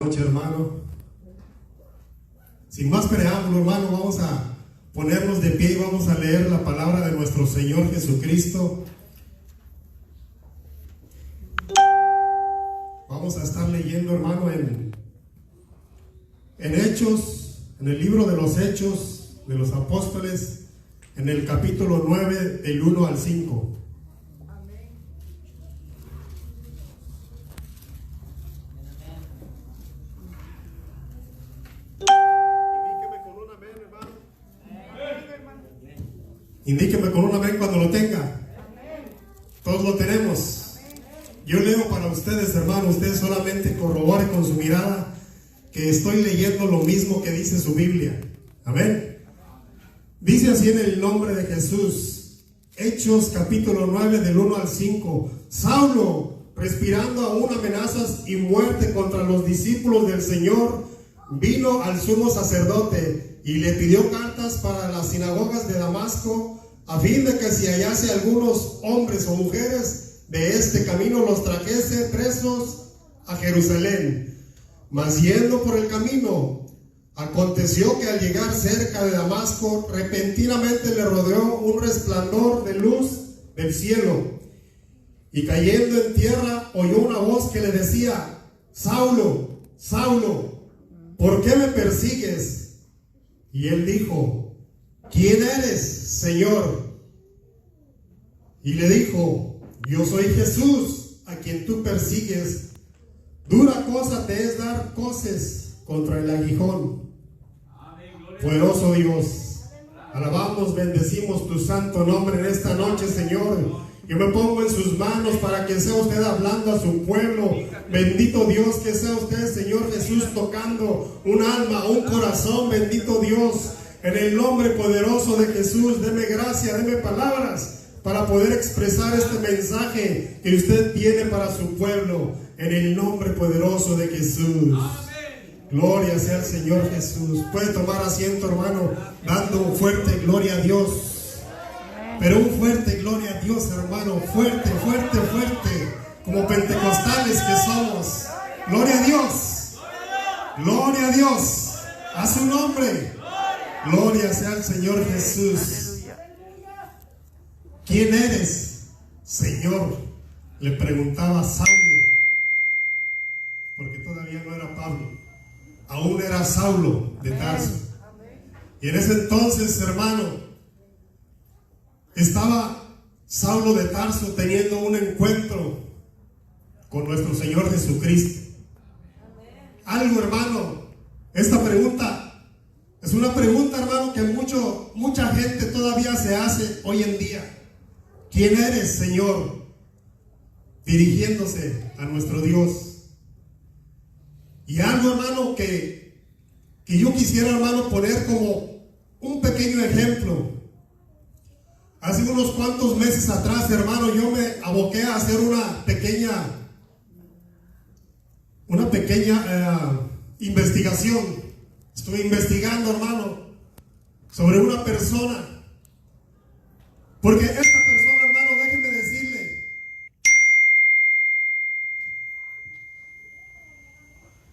noche, hermano. Sin más preámbulo, hermano, vamos a ponernos de pie y vamos a leer la palabra de nuestro Señor Jesucristo. Vamos a estar leyendo, hermano, en Hechos, en el libro de los Hechos de los Apóstoles, en el capítulo 9, del 1 al 5. Indíqueme con un amén cuando lo tenga. Todos lo tenemos. Yo leo para ustedes, hermano. Usted solamente corrobore con su mirada que estoy leyendo lo mismo que dice su Biblia. Amén. Dice así en el nombre de Jesús. Hechos capítulo 9 del 1 al 5. Saulo, respirando aún amenazas y muerte contra los discípulos del Señor, vino al sumo sacerdote y le pidió cartas para las sinagogas de Damasco, a fin de que si hallase algunos hombres o mujeres de este camino, los trajese presos a Jerusalén. Mas yendo por el camino, aconteció que al llegar cerca de Damasco, repentinamente le rodeó un resplandor de luz del cielo, y cayendo en tierra oyó una voz que le decía: Saulo, Saulo, ¿por qué me persigues? Y él dijo: ¿quién eres, Señor? Y le dijo: yo soy Jesús, a quien tú persigues. Dura cosa te es dar coces contra el aguijón. Poderoso Dios, alabamos, bendecimos tu santo nombre en esta noche, Señor. Yo me pongo en sus manos para que sea usted hablando a su pueblo. Bendito Dios, que sea usted, Señor Jesús, tocando un alma, un corazón. Bendito Dios, en el nombre poderoso de Jesús, deme gracia, deme palabras para poder expresar este mensaje que usted tiene para su pueblo. En el nombre poderoso de Jesús. Gloria sea al Señor Jesús. Puede tomar asiento, hermano, dando un fuerte gloria a Dios. Pero un fuerte gloria a Dios, hermano. Fuerte, fuerte, fuerte. Como pentecostales que somos. Gloria a Dios. Gloria a Dios. A su nombre. Gloria sea al Señor Jesús. ¿Quién eres, Señor? Le preguntaba Saulo. Porque todavía no era Pablo. Aún era Saulo de Tarso. Y en ese entonces, hermano, estaba Saulo de Tarso teniendo un encuentro con nuestro Señor Jesucristo. Algo, hermano, esta pregunta es una pregunta, hermano, que mucha gente todavía se hace hoy en día. ¿Quién eres, Señor? Dirigiéndose a nuestro Dios. Y algo, hermano, que yo quisiera, hermano, poner como un pequeño ejemplo. Hace unos cuantos meses atrás, hermano, yo me aboqué a hacer una pequeña investigación. Estuve investigando, hermano, sobre una persona. Porque esta persona, hermano, déjenme decirle,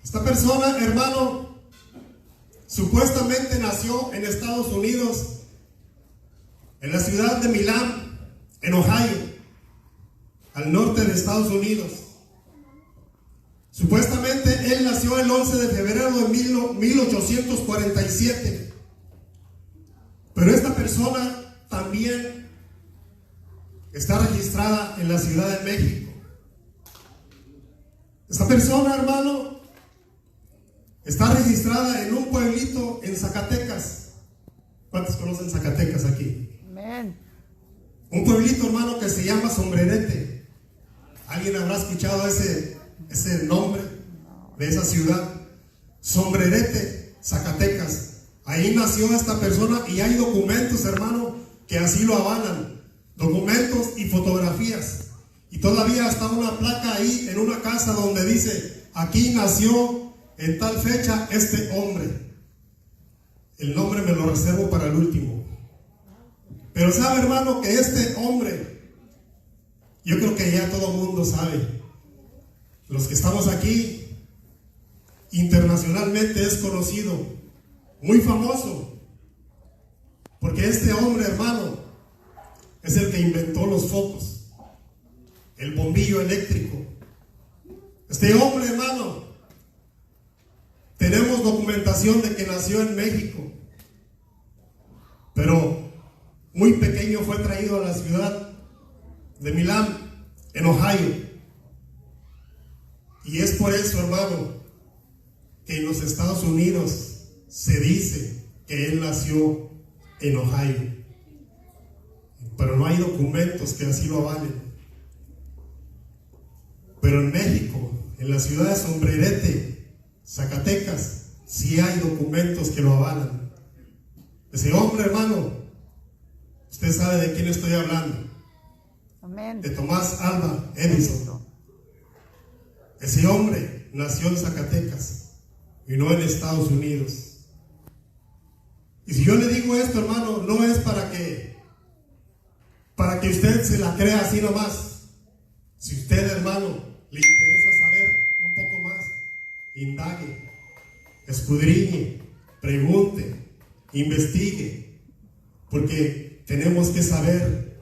esta persona, hermano, supuestamente nació en Estados Unidos, en la ciudad de Milán, en Ohio, al norte de Estados Unidos. Supuestamente él nació el 11 de febrero de 1847. Pero esta persona también está registrada en la Ciudad de México. Esta persona, hermano, está registrada en un pueblito en Zacatecas. ¿Cuántos conocen Zacatecas aquí? Amén. Un pueblito, hermano, que se llama Sombrerete. ¿Alguien habrá escuchado ese nombre de esa ciudad? Sombrerete, Zacatecas. Ahí nació esta persona y hay documentos, hermano, que así lo avalan. Documentos y fotografías. Y todavía está una placa ahí en una casa donde dice: aquí nació en tal fecha este hombre. El nombre me lo reservo para el último. Pero sabe, hermano, que este hombre, yo creo que ya todo el mundo sabe, los que estamos aquí internacionalmente es conocido, muy famoso, porque este hombre, hermano, es el que inventó los focos, el bombillo eléctrico. Este hombre, hermano, tenemos documentación de que nació en México, pero muy pequeño fue traído a la ciudad de Milán, en Ohio. Y es por eso, hermano, que en los Estados Unidos se dice que él nació en Ohio, pero no hay documentos que así lo avalen. Pero en México, en la ciudad de Sombrerete, Zacatecas, sí hay documentos que lo avalan. Ese hombre, hermano, usted sabe de quién estoy hablando. Amén. De Tomás Alva Edison. Ese hombre nació en Zacatecas y no en Estados Unidos. Y si yo le digo esto, hermano, no es para que usted se la crea así nomás. Si usted, hermano, le interesa saber un poco más, indague, escudriñe, pregunte, investigue, porque tenemos que saber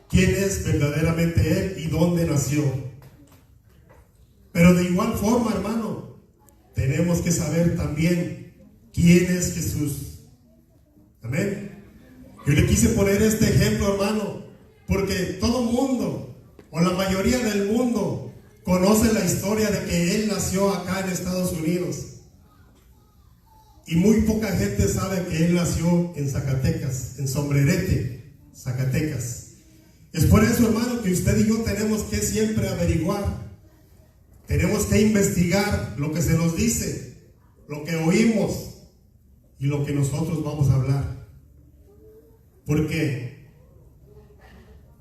quién es verdaderamente Él y dónde nació. Pero de igual forma, hermano, tenemos que saber también quién es Jesús. Amén. Yo le quise poner este ejemplo, hermano, porque todo mundo, o la mayoría del mundo, conoce la historia de que Él nació acá en Estados Unidos. Y muy poca gente sabe que Él nació en Zacatecas, en Sombrerete, Zacatecas. Es por eso, hermano, que usted y yo tenemos que siempre averiguar. Tenemos que investigar lo que se nos dice, lo que oímos y lo que nosotros vamos a hablar. Porque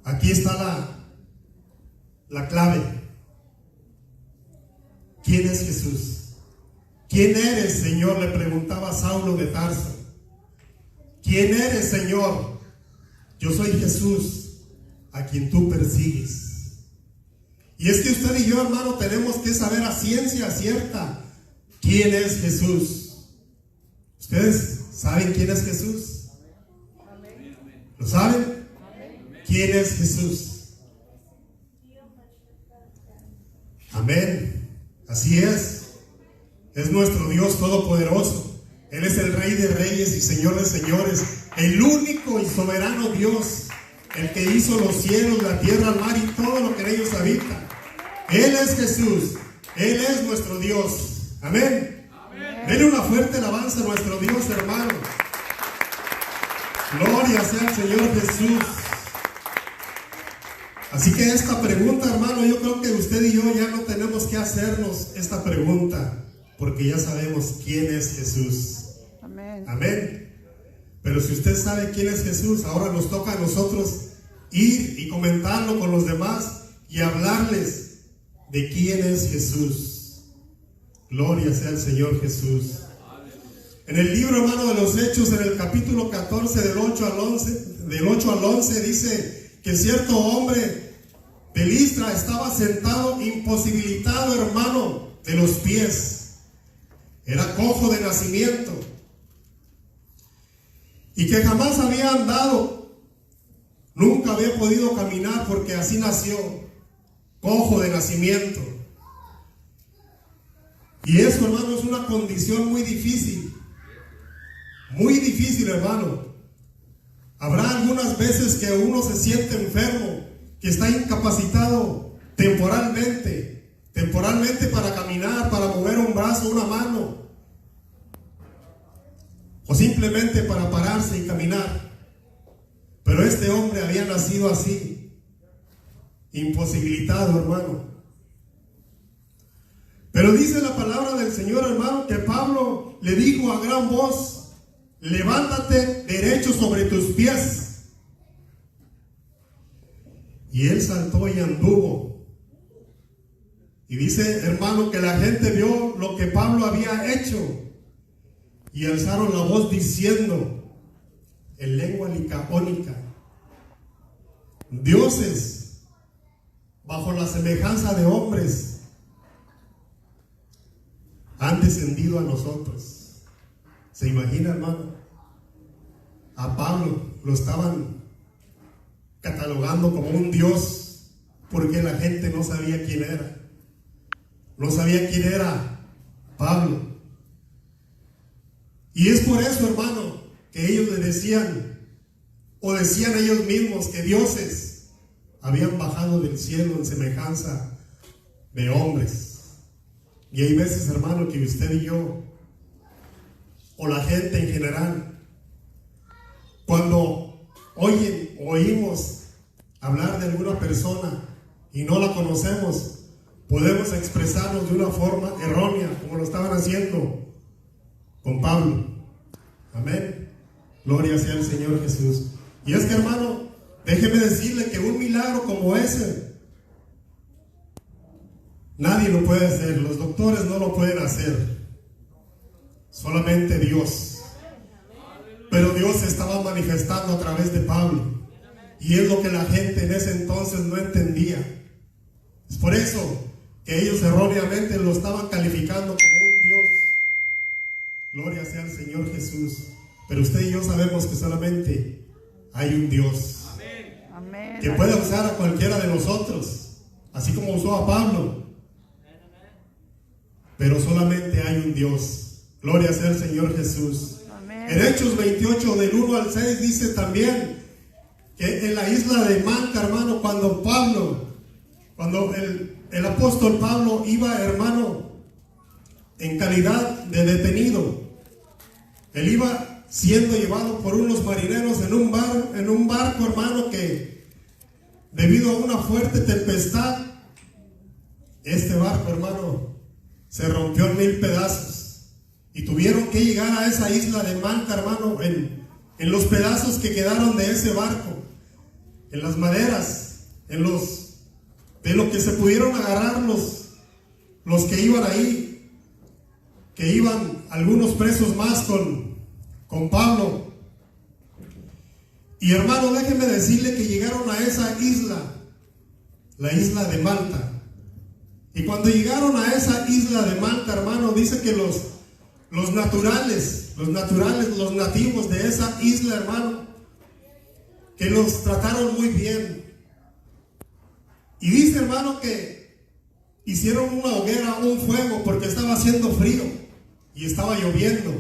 aquí está la clave. ¿Quién es Jesús? ¿Quién eres, Señor?, le preguntaba Saulo de Tarso. ¿Quién eres, Señor? Yo soy Jesús, a quien tú persigues. Y es que usted y yo, hermano, tenemos que saber a ciencia cierta quién es Jesús. ¿Ustedes saben quién es Jesús? ¿Lo saben? ¿Quién es Jesús? Amén. Así es. Es nuestro Dios todopoderoso. Él es el Rey de Reyes y Señor de Señores, el único y soberano Dios, el que hizo los cielos, la tierra, el mar y todo lo que en ellos habita. Él es Jesús. Él es nuestro Dios. Amén. Denle una fuerte alabanza a nuestro Dios, hermano. Gloria sea al Señor Jesús. Así que esta pregunta, hermano, yo creo que usted y yo ya no tenemos que hacernos esta pregunta, porque ya sabemos quién es Jesús. Amén. Amén. Pero si usted sabe quién es Jesús, ahora nos toca a nosotros ir y comentarlo con los demás y hablarles de quién es Jesús. Gloria sea al Señor Jesús. En el libro, hermano, de los Hechos, en el capítulo 14, del 8 al 11, dice que cierto hombre de Listra estaba sentado imposibilitado, hermano, de los pies. Era cojo de nacimiento y que jamás había andado, nunca había podido caminar, porque así nació, cojo de nacimiento. Y eso, hermano, es una condición muy difícil, hermano. Habrá algunas veces que uno se siente enfermo, que está incapacitado temporalmente para caminar, para mover un brazo, una mano, o simplemente para pararse y caminar. Pero este hombre había nacido así, imposibilitado, hermano. Pero dice la palabra del Señor, hermano, que Pablo le dijo a gran voz: levántate derecho sobre tus pies. Y él saltó y anduvo. Y dice, hermano, que la gente vio lo que Pablo había hecho y alzaron la voz diciendo en lengua licaónica: dioses bajo la semejanza de hombres. han descendido a nosotros. ¿Se imagina, hermano? A Pablo lo estaban catalogando como un Dios porque la gente no sabía quién era. No sabía quién era Pablo. Y es por eso, hermano, que ellos le decían, o decían ellos mismos, que dioses habían bajado del cielo en semejanza de hombres. Y hay veces, hermano, que usted y yo, o la gente en general, cuando oímos hablar de alguna persona y no la conocemos, podemos expresarnos de una forma errónea, como lo estaban haciendo con Pablo. Amén. Gloria sea el Señor Jesús. Y es que, hermano, déjeme decirle que un milagro como ese nadie lo puede hacer. Los doctores no lo pueden hacer, solamente Dios. Pero Dios se estaba manifestando a través de Pablo, y es lo que la gente en ese entonces no entendía. Es por eso que ellos erróneamente lo estaban calificando como un Dios. Gloria sea al Señor Jesús. Pero usted y yo sabemos que solamente hay un Dios. Amén. Que puede usar a cualquiera de nosotros, así como usó a Pablo. Pero solamente hay un Dios. Gloria sea al Señor Jesús. Amén. En Hechos 28 del 1 al 6 dice también que en la isla de Malta, hermano, cuando el apóstol Pablo iba, hermano, en calidad de detenido, él iba siendo llevado por unos marineros en un barco, hermano, que debido a una fuerte tempestad, este barco, hermano, se rompió en 1000 pedazos, y tuvieron que llegar a esa isla de Malta, hermano, en los pedazos que quedaron de ese barco, en las maderas, de lo que se pudieron agarrar los que iban ahí, que iban algunos presos más con Pablo. Y, hermano, déjeme decirle que llegaron a esa isla, la isla de Malta. Y cuando llegaron a esa isla de Malta, hermano, dice que los nativos de esa isla, hermano, que los trataron muy bien. Y dice, hermano, que hicieron una hoguera, un fuego, porque estaba haciendo frío y estaba lloviendo.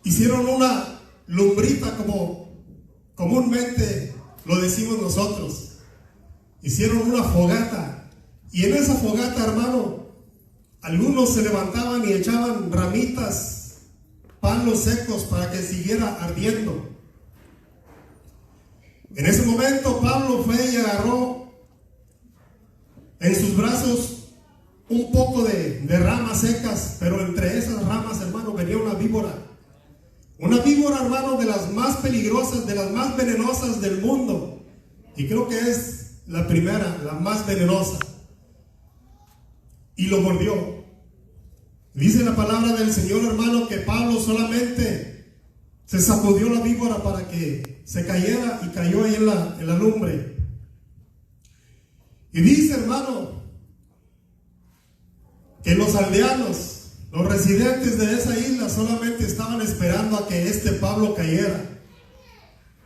Hicieron una lumbrita, como comúnmente lo decimos nosotros. Hicieron una fogata. Y en esa fogata, hermano, algunos se levantaban y echaban ramitas, palos secos para que siguiera ardiendo. En ese momento Pablo fue y agarró en sus brazos un poco de ramas secas, pero entre esas ramas, hermano, venía una víbora. Una víbora, hermano, de las más peligrosas, de las más venenosas del mundo. Y creo que es la primera, la más venenosa. Y lo mordió. Dice la palabra del Señor, hermano, que Pablo solamente se sacudió la víbora para que se cayera, y cayó ahí en la lumbre. Y dice, hermano, que los aldeanos, los residentes de esa isla, solamente estaban esperando a que este Pablo cayera.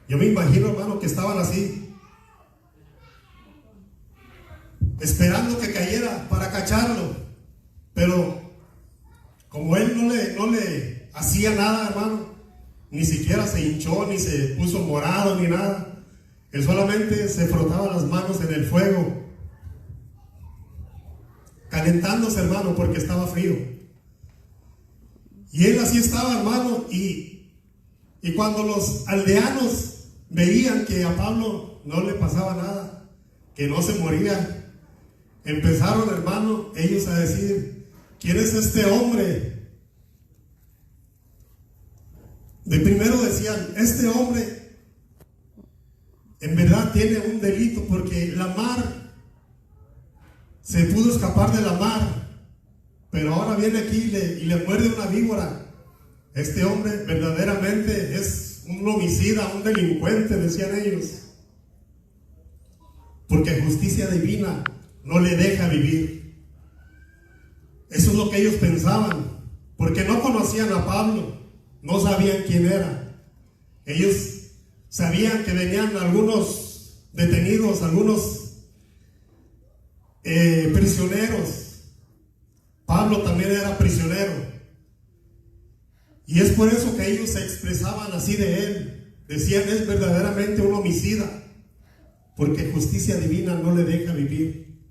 Yo me imagino, hermano, que estaban así, esperando que cayera para cacharlo. Pero como él no le hacía nada, hermano, ni siquiera se hinchó, ni se puso morado, ni nada. Él solamente se frotaba las manos en el fuego, calentándose, hermano, porque estaba frío. Y él así estaba, hermano, y cuando los aldeanos veían que a Pablo no le pasaba nada, que no se moría, empezaron, hermano, ellos a decir: ¿quién es este hombre? De primero decían: este hombre en verdad tiene un delito, porque la mar, se pudo escapar de la mar, pero ahora viene aquí y le muerde una víbora. Este hombre verdaderamente es un homicida, un delincuente, decían ellos, porque justicia divina no le deja vivir. Eso es lo que ellos pensaban, porque no conocían a Pablo, no sabían quién era. Ellos sabían que venían algunos detenidos, algunos prisioneros. Pablo también era prisionero. Y es por eso que ellos se expresaban así de él. Decían, es verdaderamente un homicida, porque justicia divina no le deja vivir.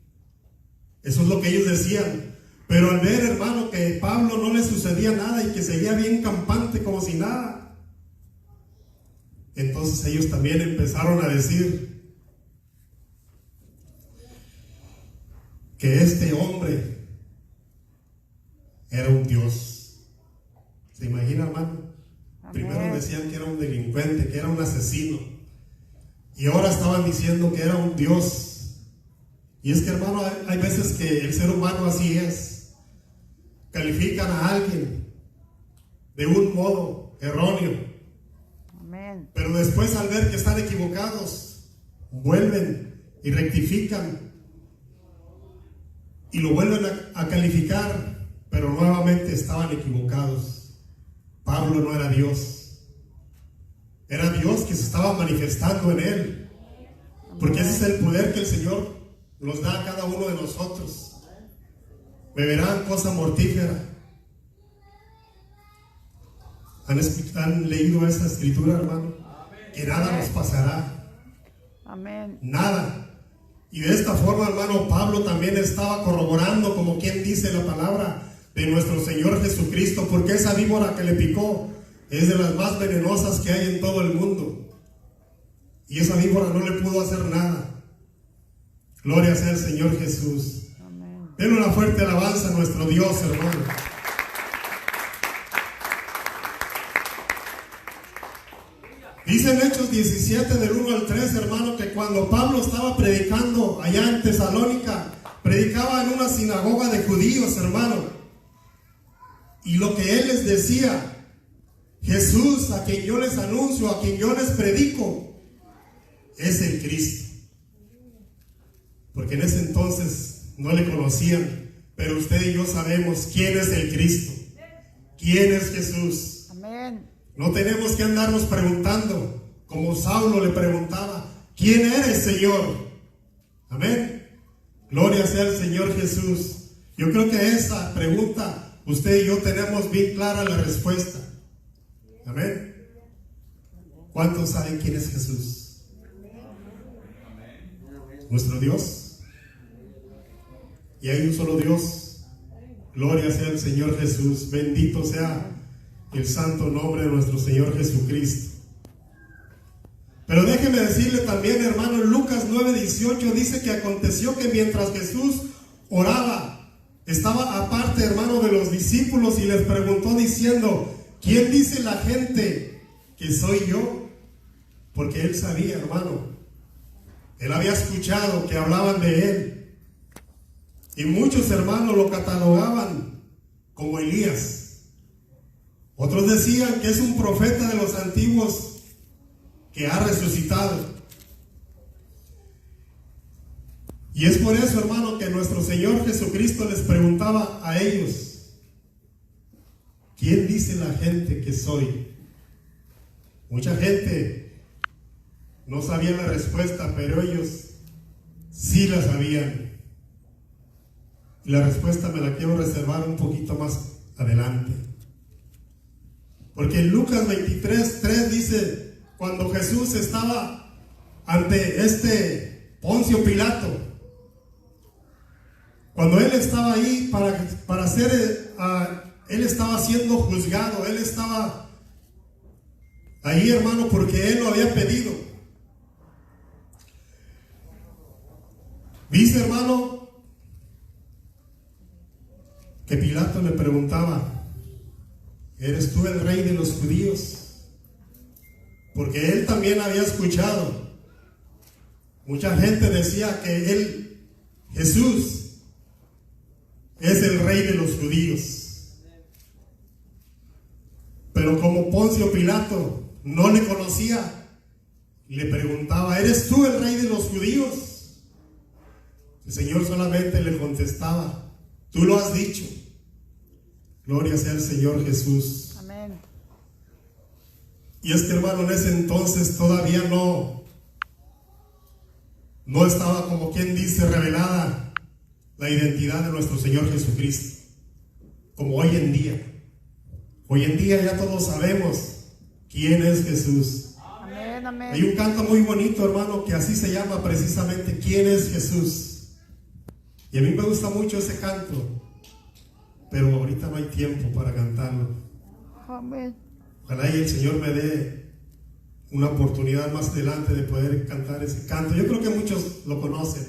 Eso es lo que ellos decían. Pero al ver, hermano, que a Pablo no le sucedía nada y que seguía bien campante como si nada, entonces ellos también empezaron a decir que este hombre era un Dios. ¿Se imagina, hermano? Amén. Primero decían que era un delincuente, que era un asesino, y ahora estaban diciendo que era un Dios. Y es que, hermano, hay veces que el ser humano así es. Califican a alguien de un modo erróneo. Amén. Pero después, al ver que están equivocados, vuelven y rectifican y lo vuelven a calificar, pero nuevamente estaban equivocados. Pablo no era Dios, era Dios que se estaba manifestando en él, porque ese es el poder que el Señor nos da a cada uno de nosotros. Beberán cosa mortífera. ¿Han leído esa escritura, hermano? Que nada nos pasará. Amén. Nada. Y de esta forma, hermano, Pablo también estaba corroborando, como quien dice la palabra de nuestro Señor Jesucristo, porque esa víbora que le picó es de las más venenosas que hay en todo el mundo. Y esa víbora no le pudo hacer nada. Gloria sea al Señor Jesús. Denle una fuerte alabanza a nuestro Dios, hermano. Dice en Hechos 17 del 1 al 3, hermano, que cuando Pablo estaba predicando allá en Tesalónica, predicaba en una sinagoga de judíos, hermano, y lo que él les decía: Jesús, a quien yo les anuncio, a quien yo les predico, es el Cristo. Porque en ese entonces no le conocían, pero usted y yo sabemos quién es el Cristo, quién es Jesús. Amén. No tenemos que andarnos preguntando, como Saulo le preguntaba, ¿quién eres, Señor? Amén. Gloria sea al Señor Jesús. Yo creo que esa pregunta, usted y yo tenemos bien clara la respuesta. Amén. ¿Cuántos saben quién es Jesús? Nuestro Dios. Y hay un solo Dios. Gloria sea al Señor Jesús. Bendito sea el santo nombre de nuestro Señor Jesucristo. Pero déjeme decirle también, hermano, en Lucas 9:18 dice que aconteció que mientras Jesús oraba, estaba aparte, hermano, de los discípulos, y les preguntó diciendo: ¿quién dice la gente que soy yo? Porque él sabía, hermano, él había escuchado que hablaban de él. Y muchos, hermanos, lo catalogaban como Elías. Otros decían que es un profeta de los antiguos que ha resucitado. Y es por eso, hermano, que nuestro Señor Jesucristo les preguntaba a ellos: ¿quién dice la gente que soy? Mucha gente no sabía la respuesta, pero ellos sí la sabían. Y la respuesta me la quiero reservar un poquito más adelante. Porque en Lucas 23:3 dice, cuando Jesús estaba ante este Poncio Pilato, cuando él estaba ahí para ser, él estaba siendo juzgado, él estaba ahí, hermano, porque él lo había pedido. Dice, hermano, que Pilato le preguntaba: ¿eres tú el rey de los judíos? Porque él también había escuchado. Mucha gente decía que él, Jesús, es el rey de los judíos. Pero como Poncio Pilato no le conocía, le preguntaba: ¿eres tú el rey de los judíos? El Señor solamente le contestaba: tú lo has dicho. Gloria sea el Señor Jesús. Amén. Y es que, hermano, en ese entonces todavía no estaba, como quien dice, revelada la identidad de nuestro Señor Jesucristo, como hoy en día. Hoy en día ya todos sabemos quién es Jesús. Amén, amén. Hay un canto muy bonito, hermano, que así se llama precisamente, ¿quién es Jesús? Y a mí me gusta mucho ese canto, pero ahorita no hay tiempo para cantarlo. Amén. Ojalá y el Señor me dé una oportunidad más adelante de poder cantar ese canto. Yo creo que muchos lo conocen.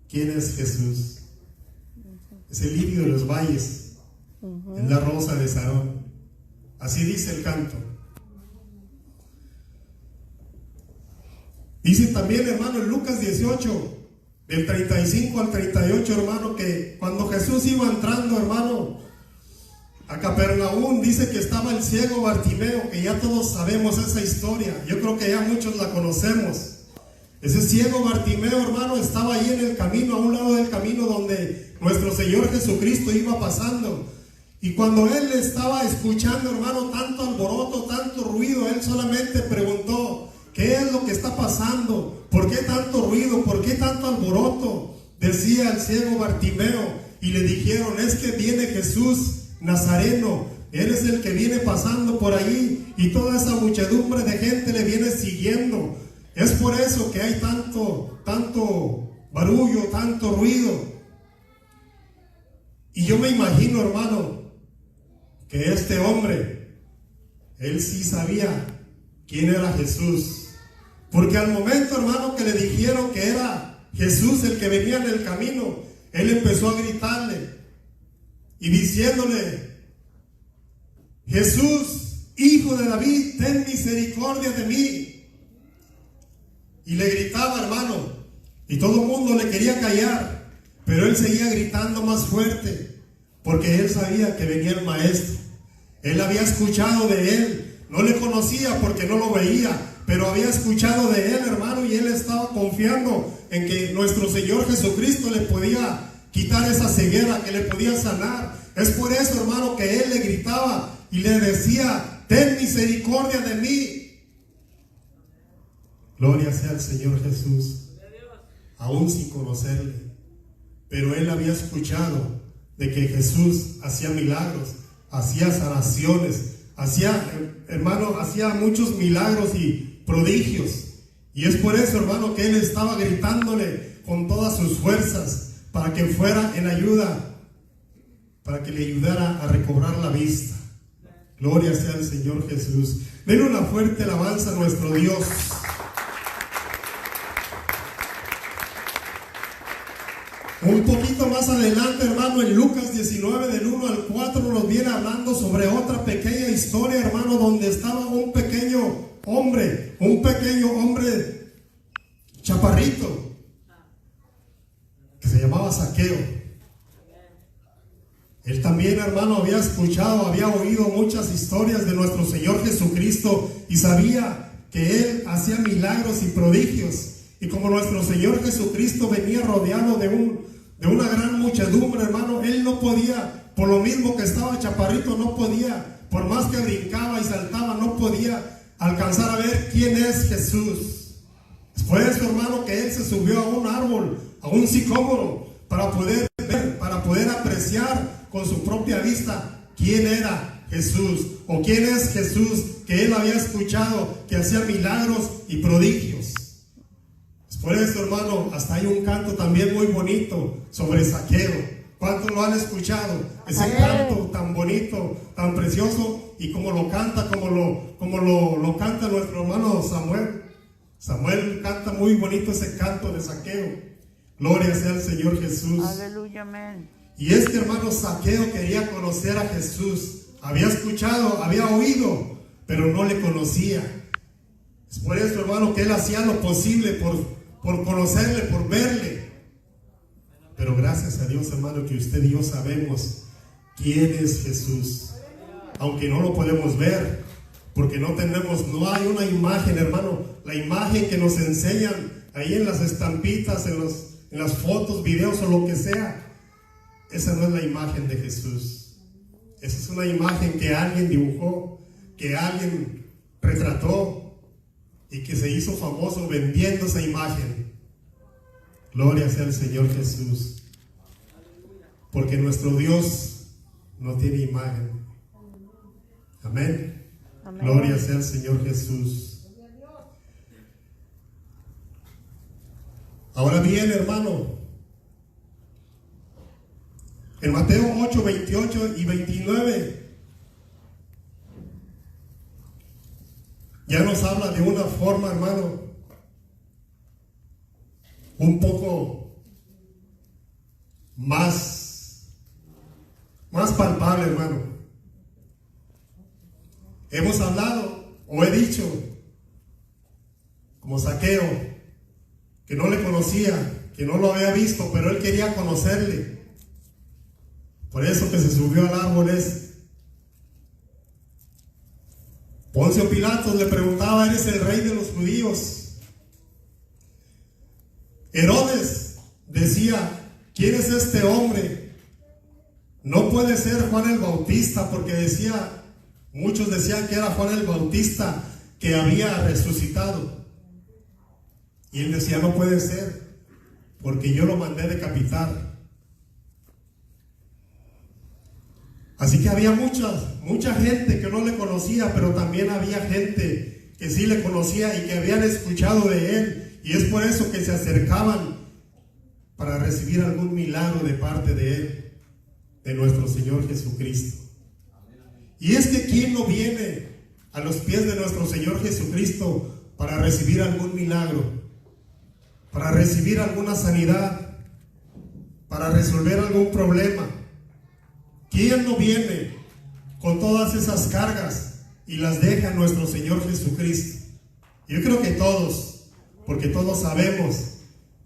¿Quién es Jesús? Es el lirio de los valles, es la rosa de Sarón. Así dice el canto. Dice también, hermano, en Lucas 18, del 35 al 38, hermano, que cuando Jesús iba entrando, hermano, a Capernaum, dice que estaba el ciego Bartimeo, que ya todos sabemos esa historia. Yo creo que ya muchos la conocemos. Ese ciego Bartimeo, hermano, estaba ahí en el camino, a un lado del camino donde nuestro Señor Jesucristo iba pasando. Y cuando él estaba escuchando, hermano, tanto alboroto, tanto ruido, él solamente preguntó: ¿qué es lo que está pasando? ¿Por qué tanto ruido? ¿Por qué tanto alboroto? Decía el ciego Bartimeo. Y le dijeron: es que viene Jesús Nazareno, él es el que viene pasando por ahí, y toda esa muchedumbre de gente le viene siguiendo. Es por eso que hay tanto barullo, tanto ruido. Y yo me imagino, hermano, que este hombre, él sí sabía quién era Jesús, porque al momento, hermano, que le dijeron que era Jesús el que venía en el camino, él empezó a gritarle y diciéndole: Jesús, hijo de David, ten misericordia de mí. Y le gritaba, hermano, y todo el mundo le quería callar, pero él seguía gritando más fuerte, porque él sabía que venía el maestro. Él había escuchado de él, no le conocía porque no lo veía, pero había escuchado de él, hermano, y él estaba confiando en que nuestro Señor Jesucristo le podía quitar esa ceguera, que le podía sanar. Es por eso, hermano, que él le gritaba y le decía: ten misericordia de mí. Gloria sea al Señor Jesús, aún sin conocerle, pero él había escuchado de que Jesús hacía milagros, hacía sanaciones, hacía muchos milagros y prodigios. Y es por eso, hermano, que él estaba gritándole con todas sus fuerzas para que fuera en ayuda, para que le ayudara a recobrar la vista. Gloria sea al Señor Jesús. Den una fuerte alabanza a nuestro Dios. Un poquito más adelante, hermano, en Lucas 19, del 1 al 4, nos viene hablando sobre otra pequeña historia, hermano, donde estaba un pequeño hombre chaparrito, que se llamaba Zaqueo. Él también, hermano, había escuchado, había oído muchas historias de nuestro Señor Jesucristo y sabía que Él hacía milagros y prodigios. Y como nuestro Señor Jesucristo venía rodeado de una gran muchedumbre, hermano, él no podía, por lo mismo que estaba chaparrito, no podía, por más que brincaba y saltaba, no podía alcanzar a ver quién es Jesús. Fue eso, hermano, que él se subió a un árbol, a un sicómoro, para poder ver, para poder apreciar con su propia vista quién era Jesús, o quién es Jesús, que él había escuchado que hacía milagros y prodigios. Por eso, hermano, hasta hay un canto también muy bonito sobre Zaqueo. ¿Cuántos lo han escuchado? Ese canto tan bonito, tan precioso, y como lo canta, como lo canta nuestro hermano Samuel. Samuel canta muy bonito ese canto de Zaqueo. Gloria sea al Señor Jesús. Aleluya, amén. Y es que, hermano, Zaqueo quería conocer a Jesús. Había escuchado, había oído, pero no le conocía. Es por eso, hermano, que él hacía lo posible por conocerle, por verle. Pero gracias a Dios, hermano, que usted y yo sabemos quién es Jesús, aunque no lo podemos ver, porque no hay una imagen, hermano. La imagen que nos enseñan ahí en las estampitas, en las fotos, videos o lo que sea, esa no es la imagen de Jesús. Esa es una imagen que alguien dibujó, que alguien retrató y que se hizo famoso vendiendo esa imagen. Gloria sea al Señor Jesús. Porque nuestro Dios no tiene imagen. Amén. Amén. Gloria sea al Señor Jesús. Ahora bien, hermano, en Mateo 8, 28 y 29 ya nos habla de una forma, hermano, un poco más palpable, hermano. Hemos hablado, o he dicho, como Zaqueo, que no le conocía, que no lo había visto, pero él quería conocerle. Por eso que se subió al árbol es. Poncio Pilatos le preguntaba: ¿eres el rey de los judíos? Herodes decía: ¿quién es este hombre? No puede ser Juan el Bautista, porque muchos decían que era Juan el Bautista que había resucitado. Y él decía: no puede ser, porque yo lo mandé decapitar. Así que había mucha gente que no le conocía, pero también había gente que sí le conocía y que habían escuchado de él. Y es por eso que se acercaban para recibir algún milagro de parte de él, de nuestro Señor Jesucristo. Y es que ¿quién no viene a los pies de nuestro Señor Jesucristo para recibir algún milagro, para recibir alguna sanidad, para resolver algún problema? ¿Quién no viene con todas esas cargas y las deja a nuestro Señor Jesucristo? Yo creo que todos, porque todos sabemos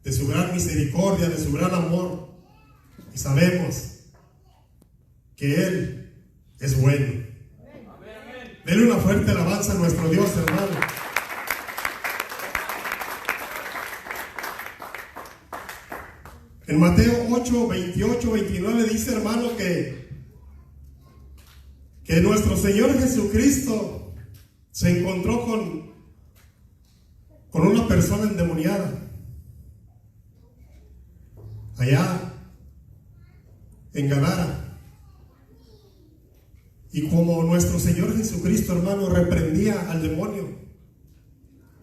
de su gran misericordia, de su gran amor, y sabemos que Él es bueno. Denle una fuerte alabanza a nuestro Dios, hermano. En Mateo 8, 28, 29 dice, hermano, que nuestro Señor Jesucristo se encontró con una persona endemoniada allá en Gadara. Y como nuestro Señor Jesucristo, hermano, reprendía al demonio,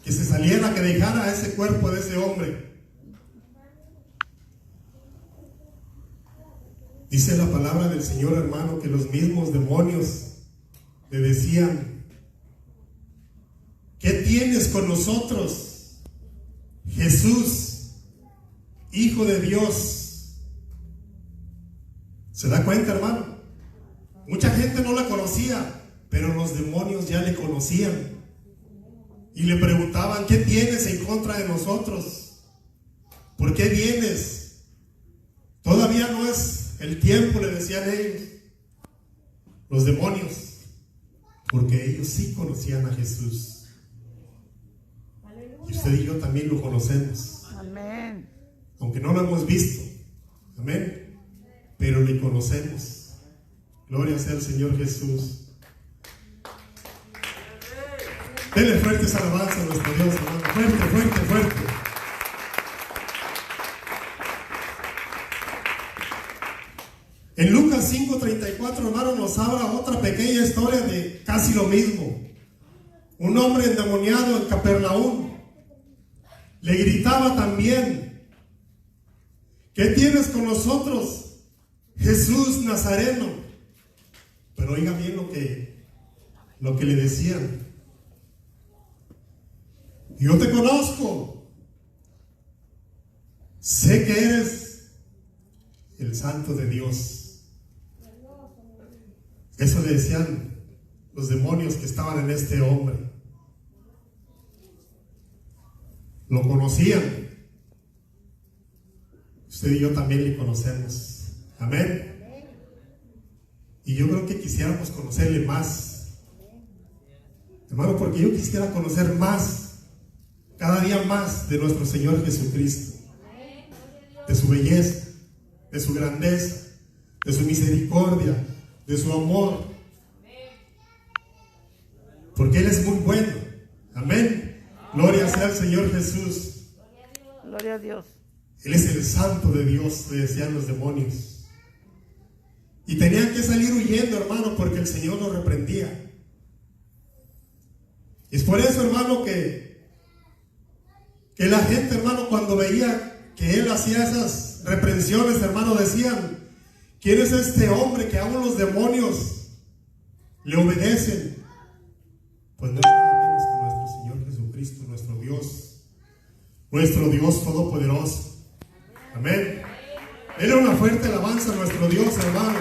que se saliera, que dejara a ese cuerpo de ese hombre, dice la palabra del Señor, hermano, que los mismos demonios le decían: ¿qué tienes con nosotros, Jesús, Hijo de Dios? ¿Se da cuenta, hermano? Mucha gente no la conocía, pero los demonios ya le conocían. Y le preguntaban: ¿qué tienes en contra de nosotros? ¿Por qué vienes? Todavía no es el tiempo, le decían ellos, los demonios, porque ellos sí conocían a Jesús. Y usted y yo también lo conocemos. Amén. Aunque no lo hemos visto. Amén. Pero le conocemos. Gloria sea al Señor Jesús. Denle fuertes alabanzas a nuestro Dios, hermano. Fuerte, fuerte, fuerte. En Lucas 5:34, hermano, nos habla otra pequeña historia de casi lo mismo. Un hombre endemoniado en Capernaum le gritaba también: ¿qué tienes con nosotros, Jesús Nazareno? Pero oiga bien lo que le decían: yo te conozco, sé que eres el Santo de Dios. Eso le decían los demonios que estaban en este hombre. Lo conocían. Usted y yo también le conocemos. Amén. Y yo creo que quisiéramos conocerle más, hermano, porque yo quisiera conocer más, cada día más, de nuestro Señor Jesucristo, de su belleza, de su grandeza, de su misericordia, de su amor, porque Él es muy bueno. Amén. Gloria sea al Señor Jesús. Gloria a Dios. Él es el santo de Dios, le decían los demonios. Y tenían que salir huyendo, hermano, porque el Señor los reprendía. Es por eso, hermano, que la gente, hermano, cuando veía que Él hacía esas reprensiones, hermano, decían: ¿quién es este hombre que aún los demonios le obedecen? Pues no es nada menos que nuestro Señor Jesucristo, nuestro Dios todopoderoso. Amén. Denle una fuerte alabanza a nuestro Dios, hermano.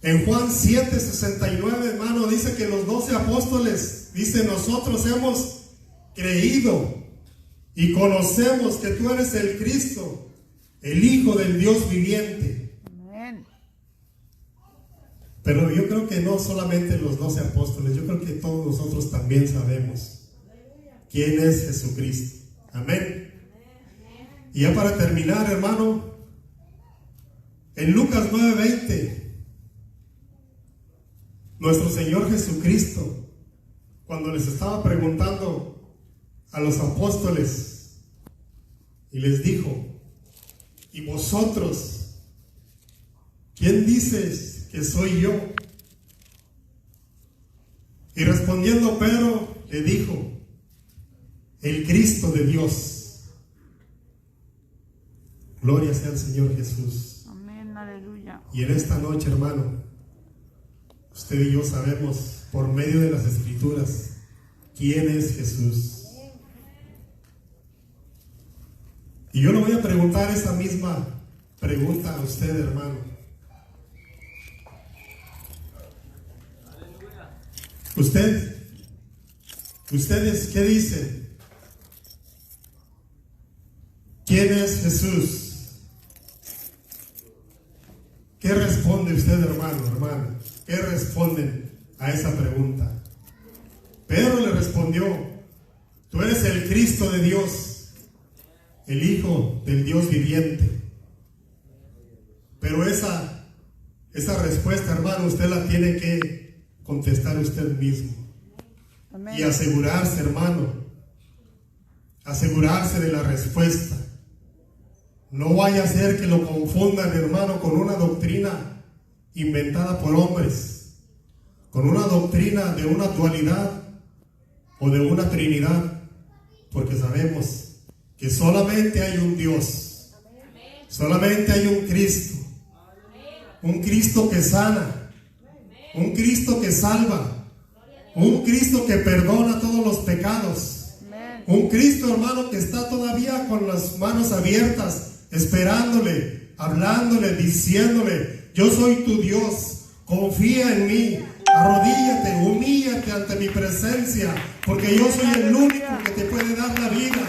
En Juan 7:69, hermano, dice que los 12 apóstoles, dice: nosotros hemos creído y conocemos que tú eres el Cristo, el Hijo del Dios viviente. Amén. Pero yo creo que no solamente los 12 apóstoles, yo creo que todos nosotros también sabemos quién es Jesucristo. Amén. Y ya para terminar, hermano, en Lucas 9:20, nuestro Señor Jesucristo, cuando les estaba preguntando a los apóstoles, y les dijo: ¿y vosotros, quién dices que soy yo? Y respondiendo Pedro, le dijo: el Cristo de Dios. Gloria sea al Señor Jesús. Amén, aleluya. Y en esta noche, hermano, usted y yo sabemos por medio de las Escrituras quién es Jesús. Y yo le voy a preguntar esa misma pregunta a usted, hermano. ¿Ustedes qué dicen? ¿Quién es Jesús? ¿Qué responde usted, hermano, hermana? ¿Qué responden a esa pregunta? Pedro le respondió: tú eres el Cristo de Dios, el Hijo del Dios viviente. Pero esa respuesta, hermano, usted la tiene que contestar usted mismo. Amén. Y asegurarse, hermano, asegurarse de la respuesta. No vaya a ser que lo confundan, hermano, con una doctrina inventada por hombres, con una doctrina de una dualidad o de una trinidad, porque sabemos que solamente hay un Dios, solamente hay un Cristo que sana, un Cristo que salva, un Cristo que perdona todos los pecados, un Cristo, hermano, que está todavía con las manos abiertas, esperándole, hablándole, diciéndole: yo soy tu Dios, confía en mí, arrodíllate, humíllate ante mi presencia, porque yo soy el único que te puede dar la vida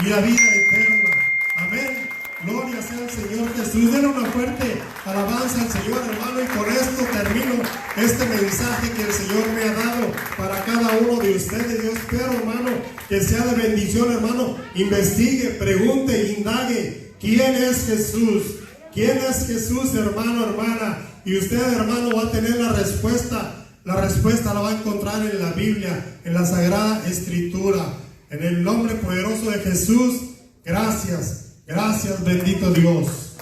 y la vida eterna. Amén. Gloria sea al Señor Jesús. Denle una fuerte alabanza al Señor, hermano, y con esto termino este mensaje que el Señor me ha dado para cada uno de ustedes. Yo espero, hermano, que sea de bendición, hermano. Investigue, pregunte, indague. ¿Quién es Jesús? ¿Quién es Jesús, hermano, hermana? Y usted, hermano, va a tener la respuesta. La respuesta la va a encontrar en la Biblia, en la Sagrada Escritura. En el nombre poderoso de Jesús, gracias, gracias, bendito Dios.